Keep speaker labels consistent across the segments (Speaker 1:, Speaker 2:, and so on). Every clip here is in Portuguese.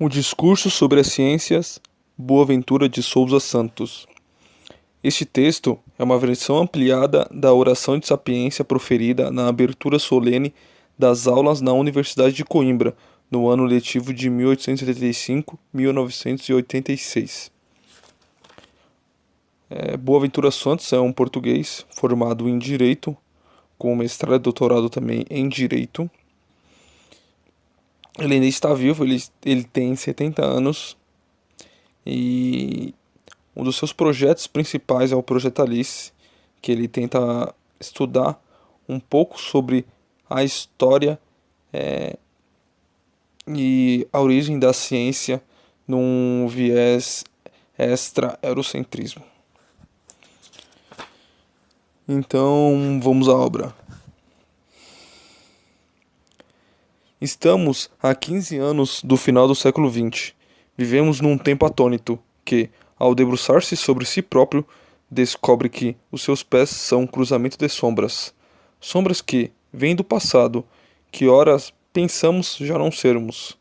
Speaker 1: Um discurso sobre as ciências, Boaventura de Souza Santos. Este texto é uma versão ampliada da oração de sapiência proferida na abertura solene das aulas na Universidade de Coimbra, no ano letivo de 1875-1986. Boaventura Santos é um português formado em Direito, com mestrado e doutorado também em Direito. Ele ainda está vivo, ele tem 70 anos e um dos seus projetos principais é o Projeto Alice, que ele tenta estudar um pouco sobre a história e a origem da ciência num viés extra-eurocentrismo. Então, vamos à obra. Estamos há 15 anos do final do século XX. Vivemos num tempo atônito que, ao debruçar-se sobre si próprio, descobre que os seus pés são um cruzamento de sombras. Sombras que vêm do passado, que ora pensamos já não sermos,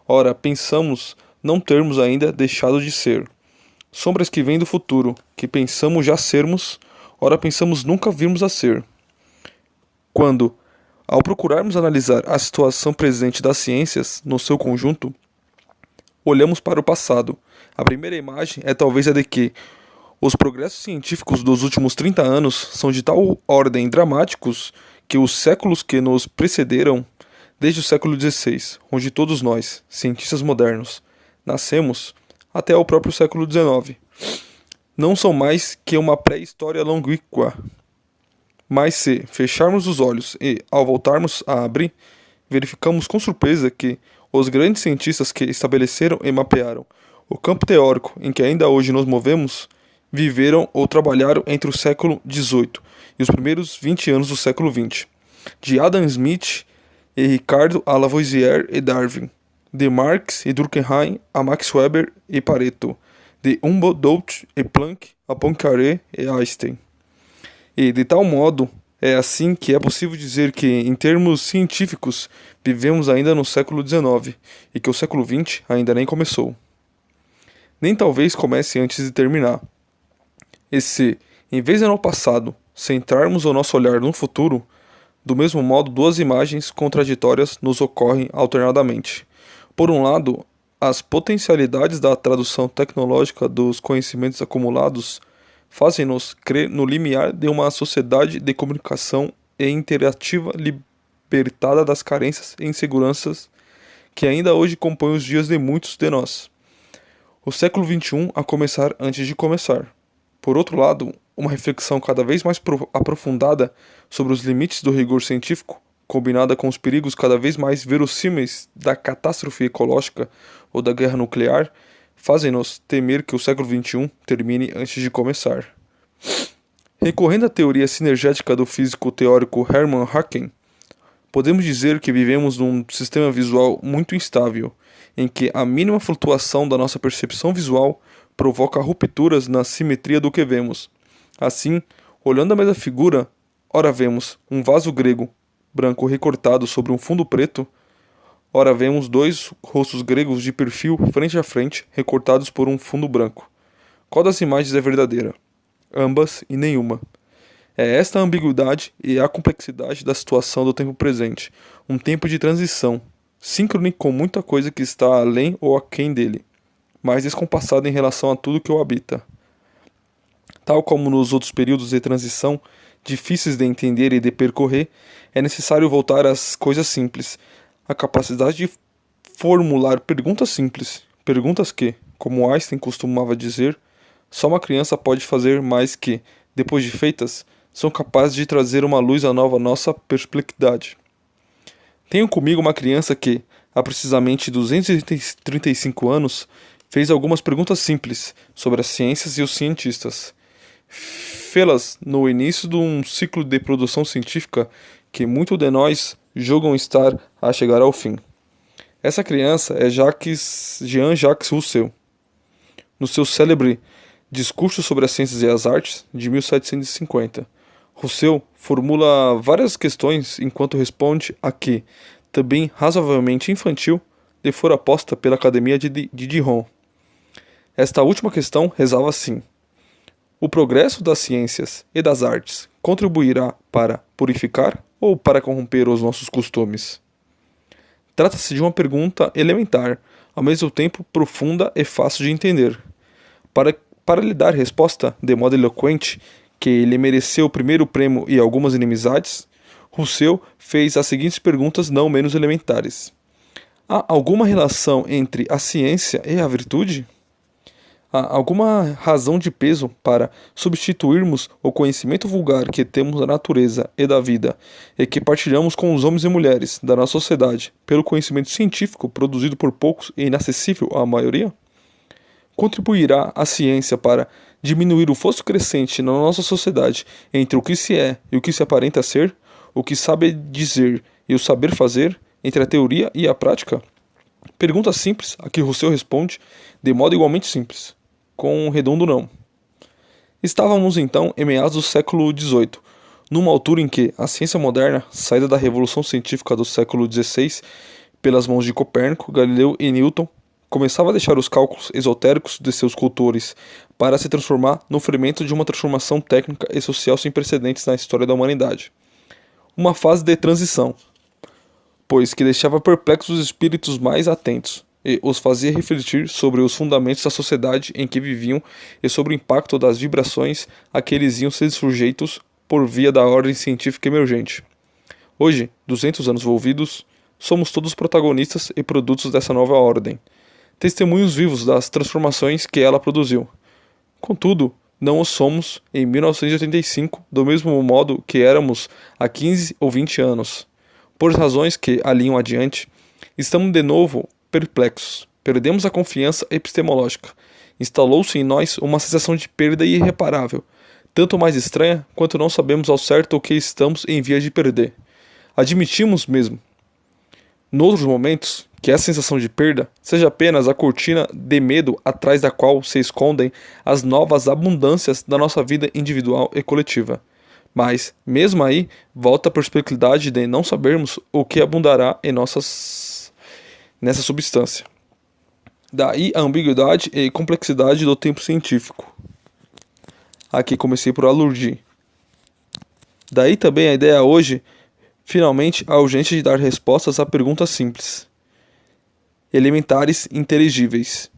Speaker 1: ora pensamos não termos ainda deixado de ser. Sombras que vêm do futuro, que pensamos já sermos, ora pensamos nunca virmos a ser. Quando, ao procurarmos analisar a situação presente das ciências no seu conjunto, olhamos para o passado. A primeira imagem é talvez a de que os progressos científicos dos últimos 30 anos são de tal ordem dramáticos que os séculos que nos precederam, desde o século XVI, onde todos nós, cientistas modernos, nascemos, até o próprio século XIX, não são mais que uma pré-história longínqua. Mas se fecharmos os olhos e, ao voltarmos a abrir, verificamos com surpresa que os grandes cientistas que estabeleceram e mapearam o campo teórico em que ainda hoje nos movemos, viveram ou trabalharam entre o século XVIII e os primeiros 20 anos do século XX. De Adam Smith e Ricardo a Lavoisier e Darwin, de Marx e Durkheim a Max Weber e Pareto, de Humboldt e Planck a Poincaré e Einstein. E, de tal modo, é assim que é possível dizer que, em termos científicos, vivemos ainda no século XIX e que o século XX ainda nem começou. Nem talvez comece antes de terminar. E se, em vez de no passado, centrarmos o nosso olhar no futuro, do mesmo modo duas imagens contraditórias nos ocorrem alternadamente. Por um lado, as potencialidades da tradução tecnológica dos conhecimentos acumulados fazem-nos crer no limiar de uma sociedade de comunicação e interativa libertada das carências e inseguranças que ainda hoje compõem os dias de muitos de nós. O século XXI a começar antes de começar. Por outro lado, uma reflexão cada vez mais aprofundada sobre os limites do rigor científico, combinada com os perigos cada vez mais verossímeis da catástrofe ecológica ou da guerra nuclear, fazem-nos temer que o século XXI termine antes de começar. Recorrendo à teoria sinergética do físico teórico Hermann Haken, podemos dizer que vivemos num sistema visual muito instável, em que a mínima flutuação da nossa percepção visual provoca rupturas na simetria do que vemos. Assim, olhando a mesma figura, ora vemos um vaso grego branco recortado sobre um fundo preto, ora vemos dois rostos gregos de perfil frente a frente, recortados por um fundo branco. Qual das imagens é verdadeira? Ambas e nenhuma. É esta a ambiguidade e a complexidade da situação do tempo presente, um tempo de transição, síncrone com muita coisa que está além ou aquém dele, mas descompassado em relação a tudo que o habita. Tal como nos outros períodos de transição, difíceis de entender e de percorrer, é necessário voltar às coisas simples, a capacidade de formular perguntas simples, perguntas que, como Einstein costumava dizer, só uma criança pode fazer, mas que, depois de feitas, são capazes de trazer uma luz nova à nossa perplexidade. Tenho comigo uma criança que, há precisamente 235 anos, fez algumas perguntas simples sobre as ciências e os cientistas. Fê-las no início de um ciclo de produção científica que muitos de nós julgam estar a chegar ao fim. Essa criança é Jean-Jacques Rousseau. No seu célebre Discurso sobre as Ciências e as Artes, de 1750, Rousseau formula várias questões enquanto responde a que, também razoavelmente infantil, lhe fora posta pela Academia de Dijon. Esta última questão rezava assim: o progresso das ciências e das artes contribuirá para purificar ou para corromper os nossos costumes? Trata-se de uma pergunta elementar, ao mesmo tempo profunda e fácil de entender. Para, para lhe dar resposta de modo eloquente, que lhe mereceu o primeiro prêmio e algumas inimizades, Rousseau fez as seguintes perguntas não menos elementares: há alguma relação entre a ciência e a virtude? Há alguma razão de peso para substituirmos o conhecimento vulgar que temos da natureza e da vida e que partilhamos com os homens e mulheres da nossa sociedade pelo conhecimento científico produzido por poucos e inacessível à maioria? Contribuirá a ciência para diminuir o fosso crescente na nossa sociedade entre o que se é e o que se aparenta ser, o que sabe dizer e o saber fazer, entre a teoria e a prática? Pergunta simples a que Rousseau responde de modo igualmente simples, com um redondo não. Estávamos então em meados do século XVIII, numa altura em que a ciência moderna, saída da revolução científica do século XVI, pelas mãos de Copérnico, Galileu e Newton, começava a deixar os cálculos esotéricos de seus cultores para se transformar no fermento de uma transformação técnica e social sem precedentes na história da humanidade. Uma fase de transição, pois que deixava perplexos os espíritos mais atentos e os fazia refletir sobre os fundamentos da sociedade em que viviam e sobre o impacto das vibrações a que eles iam ser sujeitos por via da ordem científica emergente. Hoje, 200 anos envolvidos, somos todos protagonistas e produtos dessa nova ordem, testemunhos vivos das transformações que ela produziu. Contudo, não o somos em 1985 do mesmo modo que éramos há 15 ou 20 anos. Por razões que alinham adiante, estamos de novo perplexos. Perdemos a confiança epistemológica. Instalou-se em nós uma sensação de perda irreparável, tanto mais estranha quanto não sabemos ao certo o que estamos em vias de perder. Admitimos mesmo, noutros momentos, que essa sensação de perda seja apenas a cortina de medo atrás da qual se escondem as novas abundâncias da nossa vida individual e coletiva. Mas, mesmo aí, volta a perspectividade de não sabermos o que abundará em nessa substância. Daí a ambiguidade e complexidade do tempo científico. Aqui comecei por aludir. Daí também a ideia hoje, finalmente, a urgência de dar respostas a perguntas simples, elementares e inteligíveis.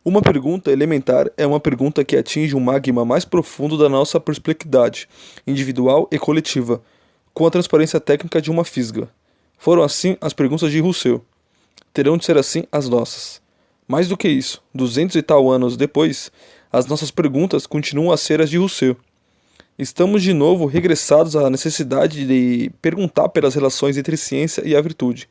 Speaker 1: Uma pergunta elementar é uma pergunta que atinge um magma mais profundo da nossa perplexidade, individual e coletiva, com a transparência técnica de uma fisga. Foram assim as perguntas de Rousseau. Terão de ser assim as nossas. Mais do que isso, 200 e tal anos depois, as nossas perguntas continuam a ser as de Rousseau. Estamos de novo regressados à necessidade de perguntar pelas relações entre ciência e a virtude,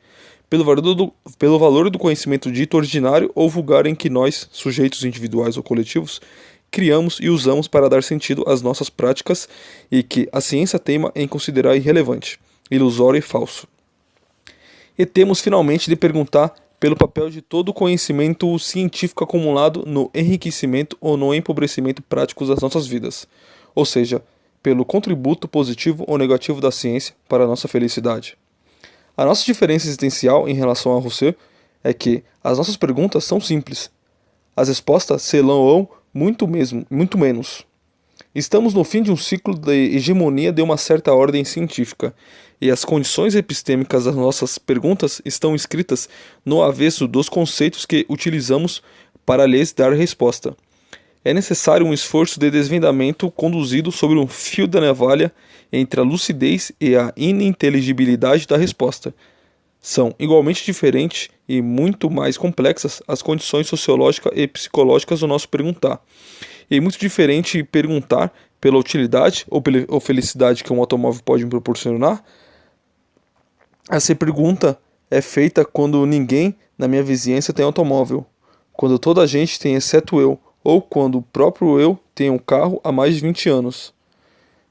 Speaker 1: pelo valor do conhecimento dito ordinário ou vulgar em que nós, sujeitos individuais ou coletivos, criamos e usamos para dar sentido às nossas práticas e que a ciência teima em considerar irrelevante, ilusório e falso. E temos finalmente de perguntar pelo papel de todo o conhecimento científico acumulado no enriquecimento ou no empobrecimento práticos das nossas vidas, ou seja, pelo contributo positivo ou negativo da ciência para a nossa felicidade. A nossa diferença existencial em relação a Rousseau é que as nossas perguntas são simples. As respostas selão muito menos. Estamos no fim de um ciclo de hegemonia de uma certa ordem científica, e as condições epistêmicas das nossas perguntas estão escritas no avesso dos conceitos que utilizamos para lhes dar resposta. É necessário um esforço de desvendamento conduzido sobre um fio da navalha entre a lucidez e a ininteligibilidade da resposta. São igualmente diferentes e muito mais complexas as condições sociológicas e psicológicas do nosso perguntar. E é muito diferente perguntar pela utilidade ou pela felicidade que um automóvel pode me proporcionar. Essa pergunta é feita quando ninguém na minha vizinhança tem automóvel, quando toda a gente tem exceto eu, ou quando o próprio eu tem um carro há mais de 20 anos.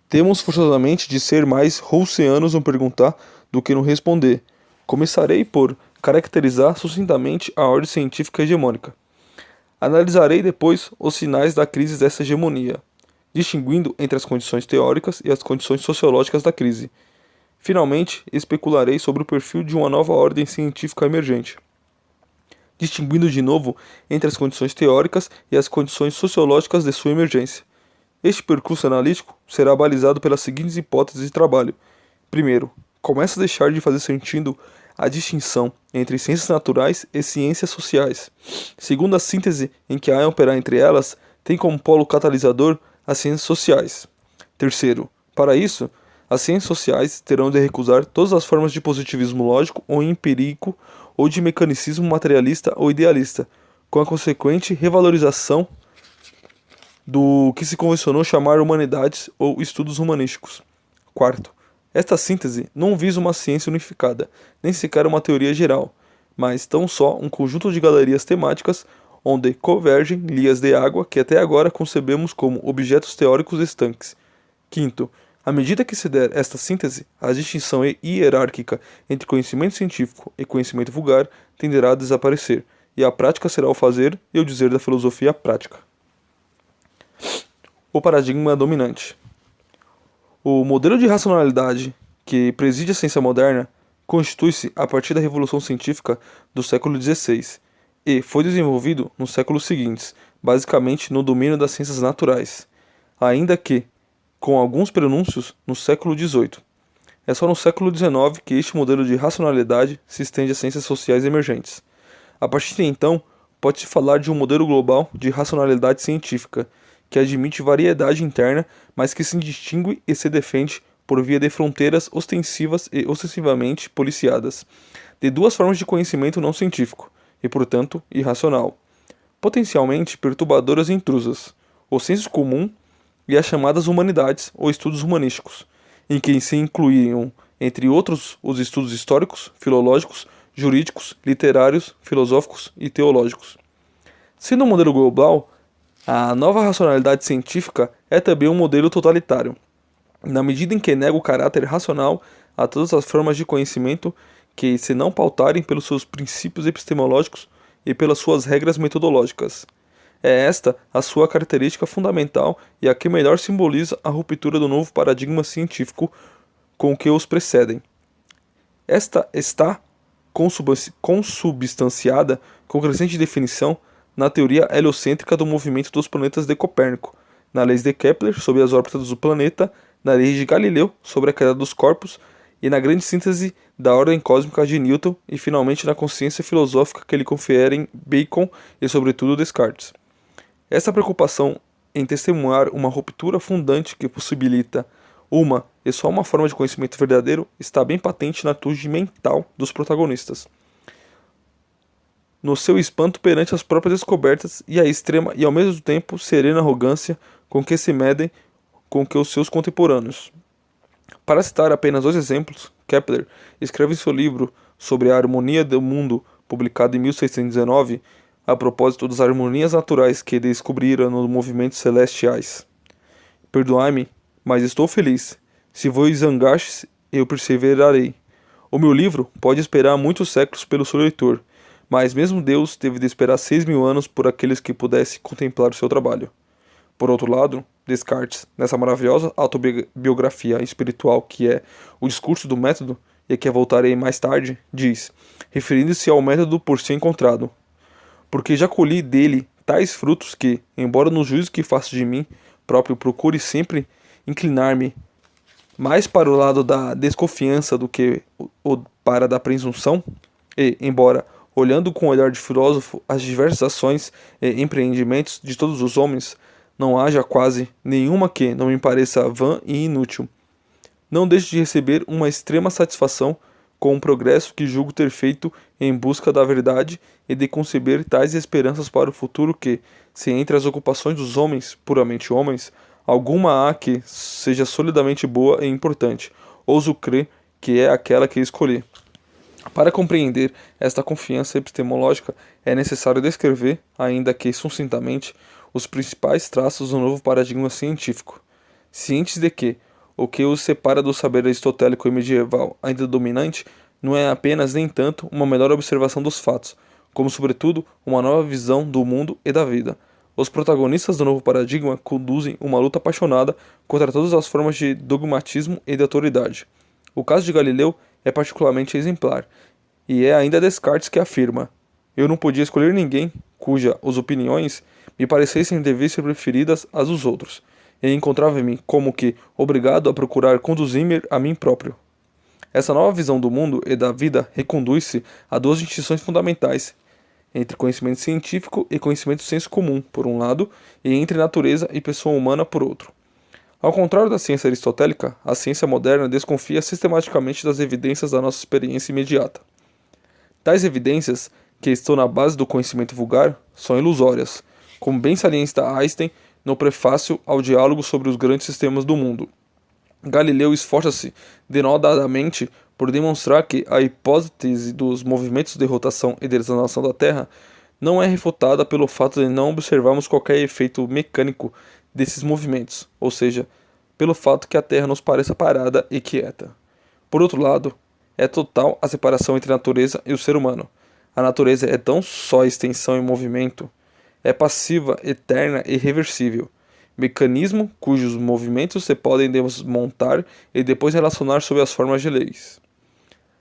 Speaker 1: Temos forçosamente de ser mais roussianos no perguntar do que no responder. Começarei por caracterizar sucintamente a ordem científica hegemônica. Analisarei depois os sinais da crise dessa hegemonia, distinguindo entre as condições teóricas e as condições sociológicas da crise. Finalmente, especularei sobre o perfil de uma nova ordem científica emergente. distinguindo de novo entre as condições teóricas e as condições sociológicas de sua emergência. Este percurso analítico será balizado pelas seguintes hipóteses de trabalho. Primeiro, começa a deixar de fazer sentido a distinção entre ciências naturais e ciências sociais. Segundo, a síntese em que há a operar entre elas tem como polo catalisador as ciências sociais. Terceiro, para isso, as ciências sociais terão de recusar todas as formas de positivismo lógico ou empírico ou de mecanicismo materialista ou idealista, com a consequente revalorização do que se convencionou chamar humanidades ou estudos humanísticos. Quarto, esta síntese não visa uma ciência unificada, nem sequer uma teoria geral, mas tão só um conjunto de galerias temáticas onde convergem linhas de água que até agora concebemos como objetos teóricos estanques. Quinto, à medida que se der esta síntese, a distinção hierárquica entre conhecimento científico e conhecimento vulgar tenderá a desaparecer, e a prática será o fazer e o dizer da filosofia prática. O paradigma dominante. O modelo de racionalidade que preside a ciência moderna constitui-se a partir da Revolução Científica do século XVI e foi desenvolvido nos séculos seguintes, basicamente no domínio das ciências naturais, ainda que com alguns prenúncios no século XVIII. É só no século XIX que este modelo de racionalidade se estende às ciências sociais emergentes. A partir de então, pode-se falar de um modelo global de racionalidade científica, que admite variedade interna, mas que se distingue e se defende por via de fronteiras ostensivas e ostensivamente policiadas, de duas formas de conhecimento não científico, e portanto irracional, potencialmente perturbadoras e intrusas, o senso comum e as chamadas humanidades ou estudos humanísticos, em que se incluíam, entre outros, os estudos históricos, filológicos, jurídicos, literários, filosóficos e teológicos. Sendo um modelo global, a nova racionalidade científica é também um modelo totalitário, na medida em que nega o caráter racional a todas as formas de conhecimento que se não pautarem pelos seus princípios epistemológicos e pelas suas regras metodológicas. É esta a sua característica fundamental e a que melhor simboliza a ruptura do novo paradigma científico com o que os precedem. Esta está consubstanciada com crescente definição na teoria heliocêntrica do movimento dos planetas de Copérnico, na lei de Kepler sobre as órbitas do planeta, na lei de Galileu sobre a queda dos corpos e na grande síntese da ordem cósmica de Newton e finalmente na consciência filosófica que lhe conferem Bacon e sobretudo Descartes. Essa preocupação em testemunhar uma ruptura fundante que possibilita uma e só uma forma de conhecimento verdadeiro está bem patente na atitude mental dos protagonistas, no seu espanto perante as próprias descobertas e a extrema e ao mesmo tempo serena arrogância com que se medem com que os seus contemporâneos. Para citar apenas dois exemplos, Kepler escreve em seu livro sobre a harmonia do mundo, publicado em 1619, a propósito das harmonias naturais que descobrira nos movimentos celestiais. Perdoai-me, mas estou feliz. Se vos zangastes, eu perseverarei. O meu livro pode esperar muitos séculos pelo seu leitor, mas mesmo Deus teve de esperar 6.000 anos por aqueles que pudessem contemplar o seu trabalho. Por outro lado, Descartes, nessa maravilhosa autobiografia espiritual que é O Discurso do Método, e a que voltarei mais tarde, diz, referindo-se ao método por si encontrado: porque já colhi dele tais frutos que, embora no juízo que faço de mim próprio procure sempre inclinar-me mais para o lado da desconfiança do que para da presunção, e, embora olhando com o olhar de filósofo as diversas ações e empreendimentos de todos os homens, não haja quase nenhuma que não me pareça vã e inútil, não deixo de receber uma extrema satisfação com o progresso que julgo ter feito em busca da verdade e de conceber tais esperanças para o futuro que, se entre as ocupações dos homens, puramente homens, alguma há que seja solidamente boa e importante, ouso crer que é aquela que escolhi. Para compreender esta confiança epistemológica, é necessário descrever, ainda que sucintamente, os principais traços do novo paradigma científico, cientes de que o que os separa do saber aristotélico e medieval ainda dominante não é apenas nem tanto uma melhor observação dos fatos, como sobretudo uma nova visão do mundo e da vida. Os protagonistas do novo paradigma conduzem uma luta apaixonada contra todas as formas de dogmatismo e de autoridade. O caso de Galileu é particularmente exemplar, e é ainda Descartes que afirma: Eu não podia escolher ninguém cuja as opiniões me parecessem dever ser preferidas às dos outros, e encontrava-me como que obrigado a procurar conduzir-me a mim próprio. Essa nova visão do mundo e da vida reconduz-se a duas distinções fundamentais, entre conhecimento científico e conhecimento do senso comum, por um lado, e entre natureza e pessoa humana, por outro. Ao contrário da ciência aristotélica, a ciência moderna desconfia sistematicamente das evidências da nossa experiência imediata. Tais evidências, que estão na base do conhecimento vulgar, são ilusórias, como bem salienta Einstein no prefácio ao diálogo sobre os grandes sistemas do mundo. Galileu esforça-se denodadamente por demonstrar que a hipótese dos movimentos de rotação e de translação da Terra não é refutada pelo fato de não observarmos qualquer efeito mecânico desses movimentos, ou seja, pelo fato que a Terra nos pareça parada e quieta. Por outro lado, é total a separação entre a natureza e o ser humano. A natureza é tão só extensão e movimento, é passiva, eterna e irreversível. Mecanismo cujos movimentos se podem desmontar e depois relacionar sob as formas de leis.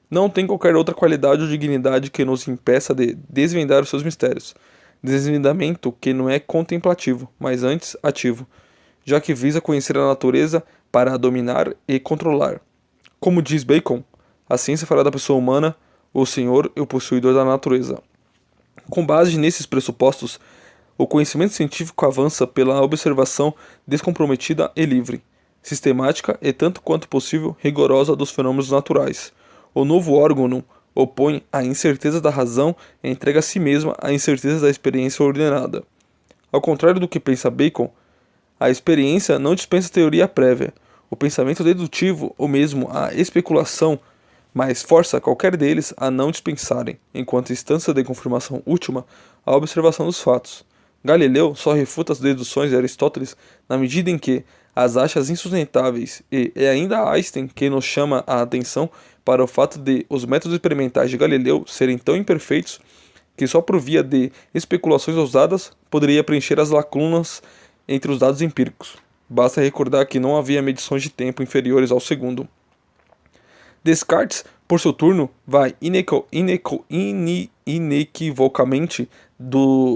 Speaker 1: Não tem qualquer outra qualidade ou dignidade que nos impeça de desvendar os seus mistérios. Desvendamento que não é contemplativo, mas antes ativo, já que visa conhecer a natureza para a dominar e controlar. Como diz Bacon, a ciência fará da pessoa humana o senhor e o possuidor da natureza. Com base nesses pressupostos, o conhecimento científico avança pela observação descomprometida e livre, sistemática e tanto quanto possível rigorosa dos fenômenos naturais. O novo órgão opõe a incerteza da razão e entrega a si mesma a incerteza da experiência ordenada. Ao contrário do que pensa Bacon, a experiência não dispensa teoria prévia. O pensamento dedutivo, ou mesmo a especulação, mas força qualquer deles a não dispensarem, enquanto instância de confirmação última, a observação dos fatos. Galileu só refuta as deduções de Aristóteles na medida em que as acha insustentáveis, e é ainda Einstein quem nos chama a atenção para o fato de os métodos experimentais de Galileu serem tão imperfeitos que só por via de especulações ousadas poderia preencher as lacunas entre os dados empíricos. Basta recordar que não havia medições de tempo inferiores ao segundo. Descartes, por seu turno, vai inequivocamente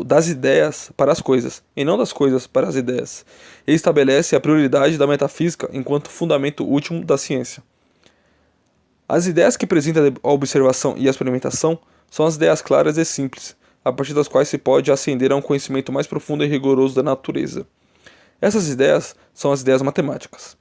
Speaker 1: das ideias para as coisas, e não das coisas para as ideias. Ele estabelece a prioridade da metafísica enquanto fundamento último da ciência. As ideias que apresentam a observação e a experimentação são as ideias claras e simples, a partir das quais se pode ascender a um conhecimento mais profundo e rigoroso da natureza. Essas ideias são as ideias matemáticas.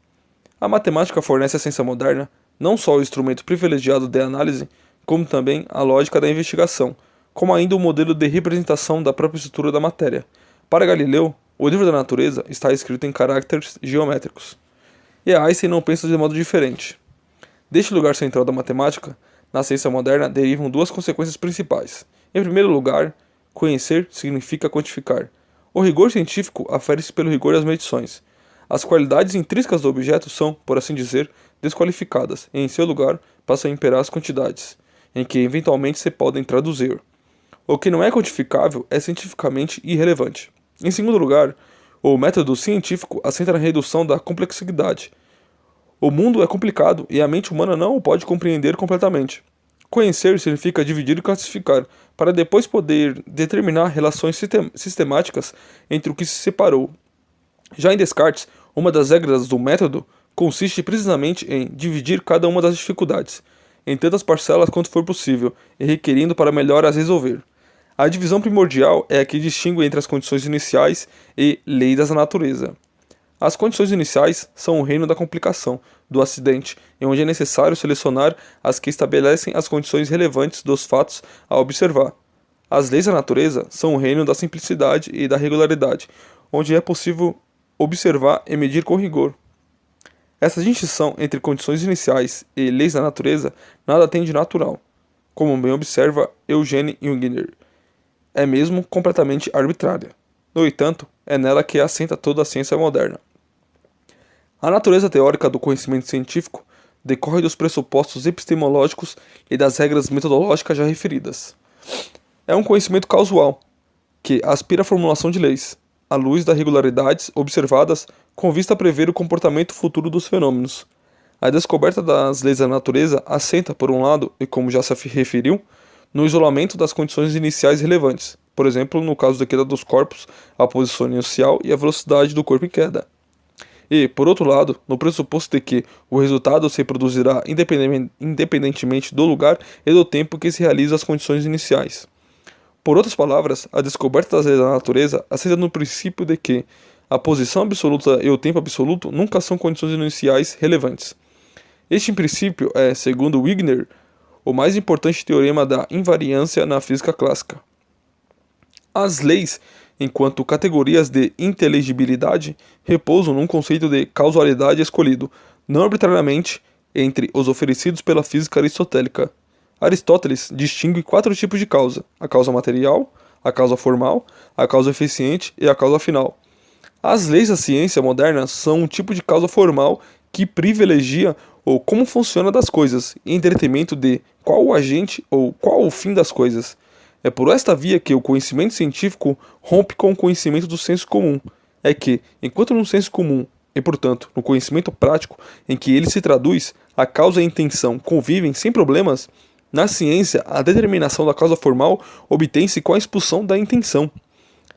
Speaker 1: A matemática fornece à ciência moderna não só o instrumento privilegiado de análise, como também a lógica da investigação, como ainda o modelo de representação da própria estrutura da matéria. Para Galileu, o livro da natureza está escrito em caracteres geométricos. E Einstein não pensa de modo diferente. Deste lugar central da matemática, na ciência moderna derivam duas consequências principais. Em primeiro lugar, conhecer significa quantificar. O rigor científico afere-se pelo rigor das medições. As qualidades intrínsecas do objeto são, por assim dizer, desqualificadas, e em seu lugar passam a imperar as quantidades, em que eventualmente se podem traduzir. O que não é quantificável é cientificamente irrelevante. Em segundo lugar, o método científico assenta na redução da complexidade. O mundo é complicado e a mente humana não o pode compreender completamente. Conhecer significa dividir e classificar, para depois poder determinar relações sistemáticas entre o que se separou. Já em Descartes, uma das regras do método consiste precisamente em dividir cada uma das dificuldades em tantas parcelas quanto for possível e requerindo para melhor as resolver. A divisão primordial é a que distingue entre as condições iniciais e leis da natureza. As condições iniciais são o reino da complicação, do acidente, em onde é necessário selecionar as que estabelecem as condições relevantes dos fatos a observar. As leis da natureza são o reino da simplicidade e da regularidade, onde é possível observar e medir com rigor. Essa distinção entre condições iniciais e leis da natureza nada tem de natural, como bem observa Eugene Wigner. É mesmo completamente arbitrária. No entanto, é nela que assenta toda a ciência moderna. A natureza teórica do conhecimento científico decorre dos pressupostos epistemológicos e das regras metodológicas já referidas. É um conhecimento causal, que aspira à formulação de leis, à luz das regularidades observadas com vista a prever o comportamento futuro dos fenômenos. A descoberta das leis da natureza assenta, por um lado, e como já se referiu, no isolamento das condições iniciais relevantes, por exemplo, no caso da queda dos corpos, a posição inicial e a velocidade do corpo em queda. E, por outro lado, no pressuposto de que o resultado se reproduzirá independentemente do lugar e do tempo que se realizam as condições iniciais. Por outras palavras, a descoberta das leis da natureza assenta no princípio de que a posição absoluta e o tempo absoluto nunca são condições iniciais relevantes. Este princípio é, segundo Wigner, o mais importante teorema da invariância na física clássica. As leis, enquanto categorias de inteligibilidade, repousam num conceito de causalidade escolhido, não arbitrariamente, entre os oferecidos pela física aristotélica. Aristóteles distingue 4 tipos de causa: a causa material, a causa formal, a causa eficiente e a causa final. As leis da ciência moderna são um tipo de causa formal que privilegia o como funciona das coisas, em detrimento de qual o agente ou qual o fim das coisas. É por esta via que o conhecimento científico rompe com o conhecimento do senso comum. É que, enquanto no senso comum, e portanto no conhecimento prático em que ele se traduz, a causa e a intenção convivem sem problemas, na ciência a determinação da causa formal obtém-se com a expulsão da intenção.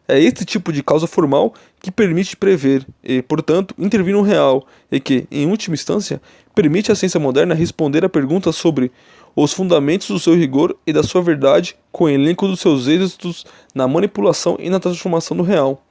Speaker 1: É este tipo de causa formal que permite prever e, portanto, intervir no real, e que, em última instância, permite à ciência moderna responder a perguntas sobre os fundamentos do seu rigor e da sua verdade com o elenco dos seus êxitos na manipulação e na transformação do real.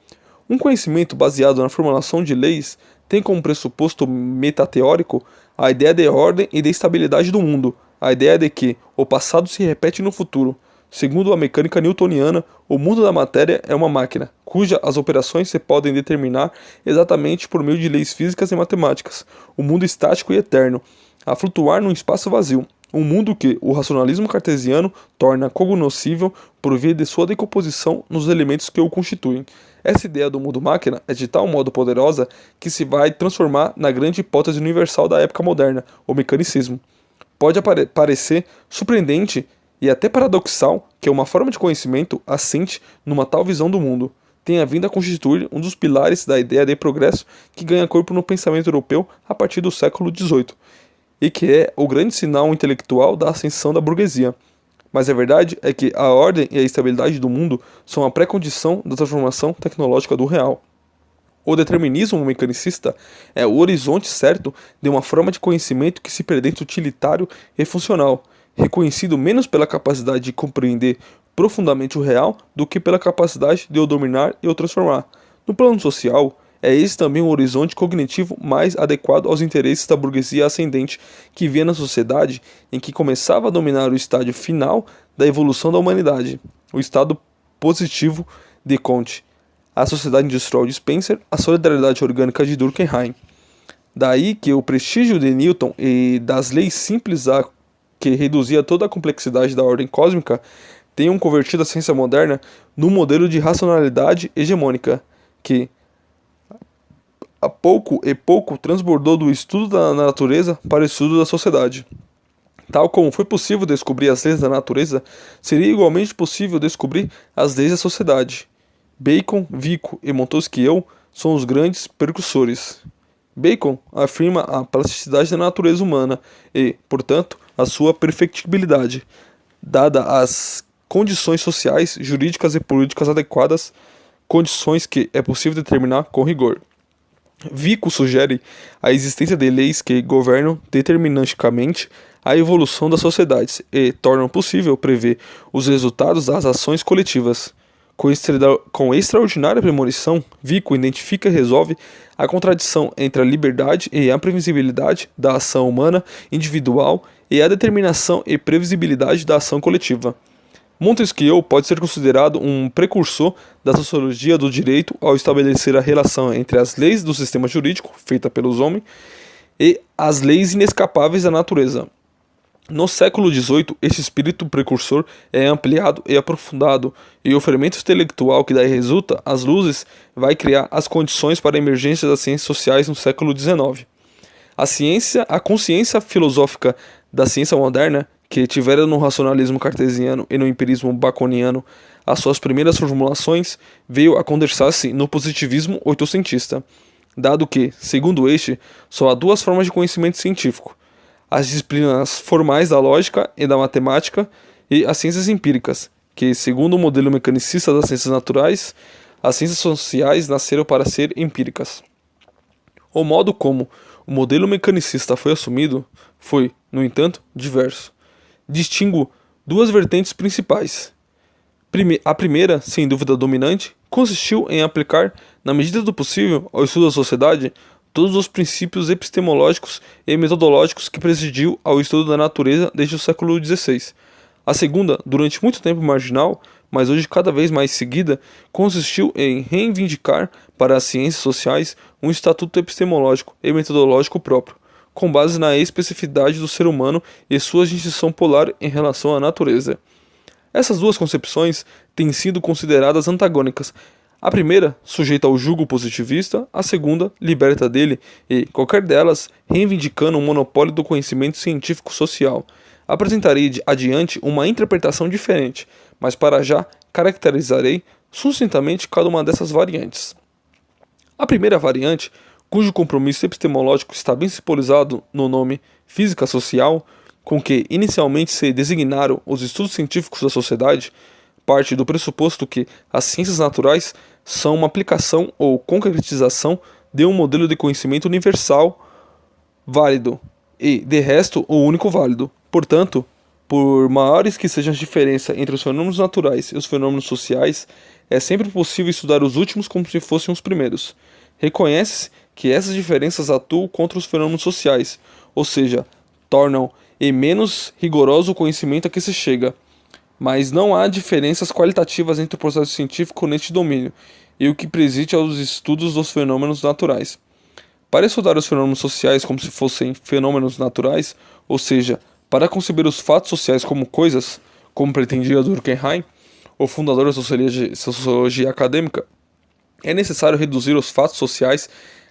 Speaker 1: Um conhecimento baseado na formulação de leis tem como pressuposto metateórico a ideia de ordem e de estabilidade do mundo, a ideia de que o passado se repete no futuro. Segundo a mecânica newtoniana, o mundo da matéria é uma máquina, cuja as operações se podem determinar exatamente por meio de leis físicas e matemáticas, o mundo estático e eterno, a flutuar num espaço vazio, um mundo que o racionalismo cartesiano torna cognoscível por via de sua decomposição nos elementos que o constituem. Essa ideia do mundo máquina é de tal modo poderosa que se vai transformar na grande hipótese universal da época moderna, o mecanicismo. Pode parecer surpreendente e até paradoxal que uma forma de conhecimento assente numa tal visão do mundo tenha vindo a constituir um dos pilares da ideia de progresso que ganha corpo no pensamento europeu a partir do século XVIII, e que é o grande sinal intelectual da ascensão da burguesia. Mas a verdade é que a ordem e a estabilidade do mundo são a pré-condição da transformação tecnológica do real. O determinismo mecanicista é o horizonte certo de uma forma de conhecimento que se pretende utilitário e funcional, reconhecido menos pela capacidade de compreender profundamente o real do que pela capacidade de o dominar e o transformar. No plano social, é esse também o horizonte cognitivo mais adequado aos interesses da burguesia ascendente que via na sociedade em que começava a dominar o estágio final da evolução da humanidade, o estado positivo de Comte, a sociedade industrial de Spencer, a solidariedade orgânica de Durkheim. Daí que o prestígio de Newton e das leis simples que reduzia toda a complexidade da ordem cósmica tenham convertido a ciência moderna num modelo de racionalidade hegemônica, que a pouco e pouco transbordou do estudo da natureza para o estudo da sociedade. Tal como foi possível descobrir as leis da natureza, seria igualmente possível descobrir as leis da sociedade. Bacon, Vico e Montesquieu são os grandes precursores. Bacon afirma a plasticidade da natureza humana e, portanto, a sua perfectibilidade, dada as condições sociais, jurídicas e políticas adequadas, condições que é possível determinar com rigor. Vico sugere a existência de leis que governam deterministicamente a evolução das sociedades e tornam possível prever os resultados das ações coletivas. Com extraordinária premonição, Vico identifica e resolve a contradição entre a liberdade e a previsibilidade da ação humana individual e a determinação e previsibilidade da ação coletiva. Montesquieu pode ser considerado um precursor da sociologia do direito ao estabelecer a relação entre as leis do sistema jurídico, feita pelos homens, e as leis inescapáveis da natureza. No século XVIII, esse espírito precursor é ampliado e aprofundado, e o fermento intelectual que daí resulta, as luzes, vai criar as condições para a emergência das ciências sociais no século XIX. A consciência filosófica da ciência moderna, que tivera no racionalismo cartesiano e no empirismo baconiano as suas primeiras formulações, veio a condensar-se no positivismo oitocentista, dado que, segundo este, só há 2 formas de conhecimento científico: as disciplinas formais da lógica e da matemática e as ciências empíricas, que, segundo o modelo mecanicista das ciências naturais, as ciências sociais nasceram para ser empíricas. O modo como o modelo mecanicista foi assumido foi, no entanto, diverso. Distingo duas vertentes principais. A primeira, sem dúvida dominante, consistiu em aplicar, na medida do possível, ao estudo da sociedade, todos os princípios epistemológicos e metodológicos que presidiu ao estudo da natureza desde o século XVI. A segunda, durante muito tempo marginal, mas hoje cada vez mais seguida, consistiu em reivindicar para as ciências sociais um estatuto epistemológico e metodológico próprio, com base na especificidade do ser humano e sua distinção polar em relação à natureza. Essas duas concepções têm sido consideradas antagônicas. A primeira, sujeita ao jugo positivista, a segunda, liberta dele e, qualquer delas, reivindicando um monopólio do conhecimento científico social. Apresentarei adiante uma interpretação diferente, mas para já caracterizarei sucintamente cada uma dessas variantes. A primeira variante, cujo compromisso epistemológico está bem simbolizado no nome física social, com que inicialmente se designaram os estudos científicos da sociedade, parte do pressuposto que as ciências naturais são uma aplicação ou concretização de um modelo de conhecimento universal válido e, de resto, o único válido. Portanto, por maiores que sejam as diferenças entre os fenômenos naturais e os fenômenos sociais, é sempre possível estudar os últimos como se fossem os primeiros. Reconhece-se que essas diferenças atuam contra os fenômenos sociais, ou seja, tornam menos rigoroso o conhecimento a que se chega. Mas não há diferenças qualitativas entre o processo científico neste domínio e o que preside aos estudos dos fenômenos naturais. Para estudar os fenômenos sociais como se fossem fenômenos naturais, ou seja, para conceber os fatos sociais como coisas, como pretendia Durkheim, o fundador da sociologia acadêmica, é necessário reduzir os fatos sociais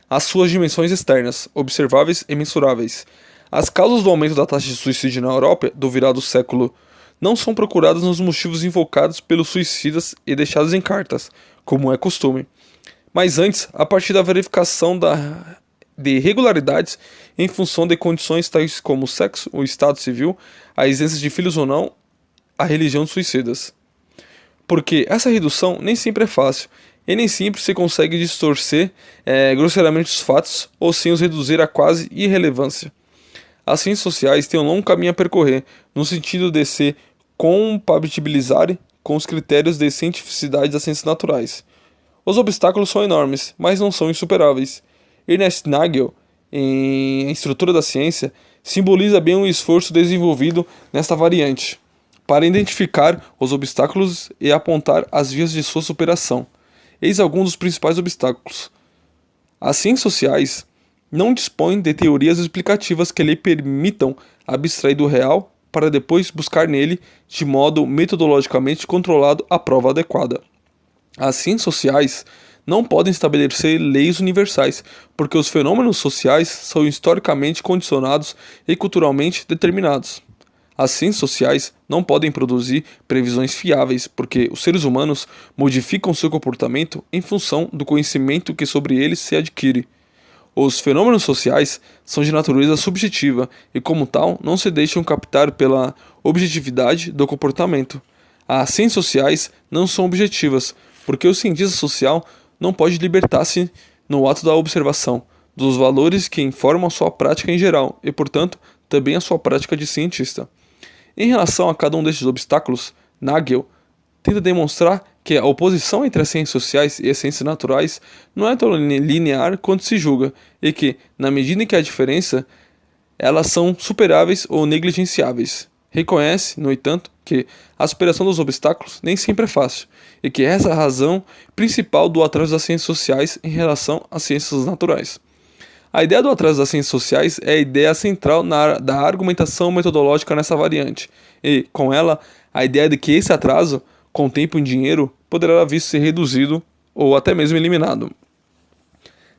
Speaker 1: às suas dimensões externas, observáveis e mensuráveis. As causas do aumento da taxa de suicídio na Europa do virado século não são procuradas nos motivos invocados pelos suicidas e deixados em cartas, como é costume, mas antes, a partir da verificação de irregularidades em função de condições tais como o sexo, o estado civil, a existência de filhos ou não, a religião dos suicidas. Porque essa redução nem sempre é fácil, e nem sempre se consegue distorcer grosseiramente os fatos ou sem os reduzir a quase irrelevância. As ciências sociais têm um longo caminho a percorrer, no sentido de se compatibilizarem com os critérios de cientificidade das ciências naturais. Os obstáculos são enormes, mas não são insuperáveis. Ernest Nagel, em A Estrutura da Ciência, simboliza bem o esforço desenvolvido nesta variante, para identificar os obstáculos e apontar as vias de sua superação. Eis alguns dos principais obstáculos. As ciências sociais não dispõem de teorias explicativas que lhe permitam abstrair do real para depois buscar nele, de modo metodologicamente controlado, a prova adequada. As ciências sociais não podem estabelecer leis universais, porque os fenômenos sociais são historicamente condicionados e culturalmente determinados. As ciências sociais não podem produzir previsões fiáveis, porque os seres humanos modificam seu comportamento em função do conhecimento que sobre eles se adquire. Os fenômenos sociais são de natureza subjetiva e, como tal, não se deixam captar pela objetividade do comportamento. As ciências sociais não são objetivas, porque o cientista social não pode libertar-se no ato da observação dos valores que informam a sua prática em geral e, portanto, também a sua prática de cientista. Em relação a cada um destes obstáculos, Nagel tenta demonstrar que a oposição entre as ciências sociais e as ciências naturais não é tão linear quanto se julga, e que, na medida em que há diferença, elas são superáveis ou negligenciáveis. Reconhece, no entanto, que a superação dos obstáculos nem sempre é fácil, e que essa é a razão principal do atraso das ciências sociais em relação às ciências naturais. A ideia do atraso das ciências sociais é a ideia central da argumentação metodológica nessa variante, e, com ela, a ideia de que esse atraso, com tempo e dinheiro, poderá vir a ser reduzido ou até mesmo eliminado.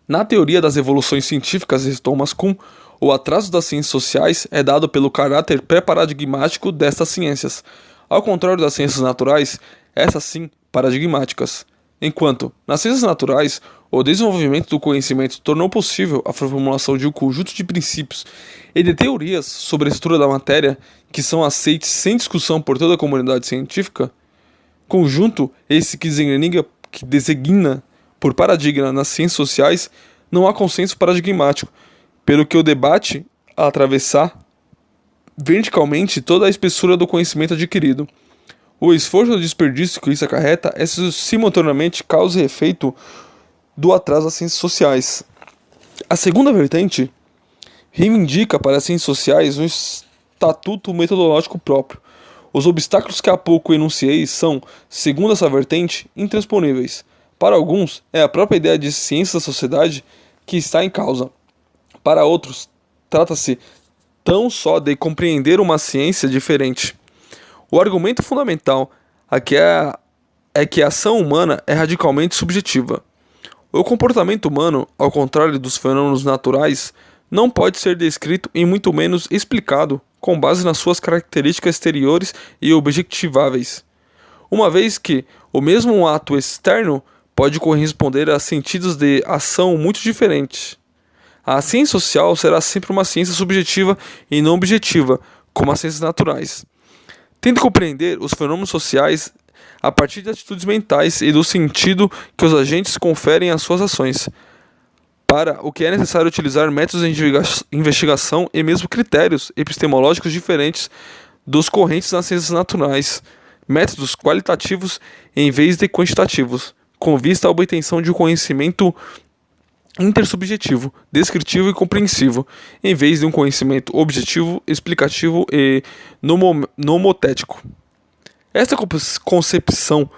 Speaker 1: Na teoria das evoluções científicas de Thomas Kuhn, o atraso das ciências sociais é dado pelo caráter pré-paradigmático destas ciências, ao contrário das ciências naturais, essas sim paradigmáticas. Enquanto, nas ciências naturais, o desenvolvimento do conhecimento tornou possível a formulação de um conjunto de princípios e de teorias sobre a estrutura da matéria que são aceites sem discussão por toda a comunidade científica, conjunto esse que designa por paradigma nas ciências sociais, não há consenso paradigmático, pelo que o debate a atravessar verticalmente toda a espessura do conhecimento adquirido. O esforço e desperdício que isso acarreta é simultaneamente causa e efeito do atraso das ciências sociais. A segunda vertente reivindica para as ciências sociais um estatuto metodológico próprio. Os obstáculos que há pouco enunciei são, segundo essa vertente, intransponíveis. Para alguns, é a própria ideia de ciência da sociedade que está em causa. Para outros, trata-se tão só de compreender uma ciência diferente. O argumento fundamental aqui é que a ação humana é radicalmente subjetiva. O comportamento humano, ao contrário dos fenômenos naturais, não pode ser descrito e muito menos explicado com base nas suas características exteriores e objetiváveis, uma vez que o mesmo ato externo pode corresponder a sentidos de ação muito diferentes. A ciência social será sempre uma ciência subjetiva e não objetiva, como as ciências naturais. Tente compreender os fenômenos sociais a partir de atitudes mentais e do sentido que os agentes conferem às suas ações, para o que é necessário utilizar métodos de investigação e mesmo critérios epistemológicos diferentes dos correntes nas ciências naturais, métodos qualitativos em vez de quantitativos, com vista à obtenção de um conhecimento intersubjetivo, descritivo e compreensivo, em vez de um conhecimento objetivo, explicativo e nomotético. Esta concepção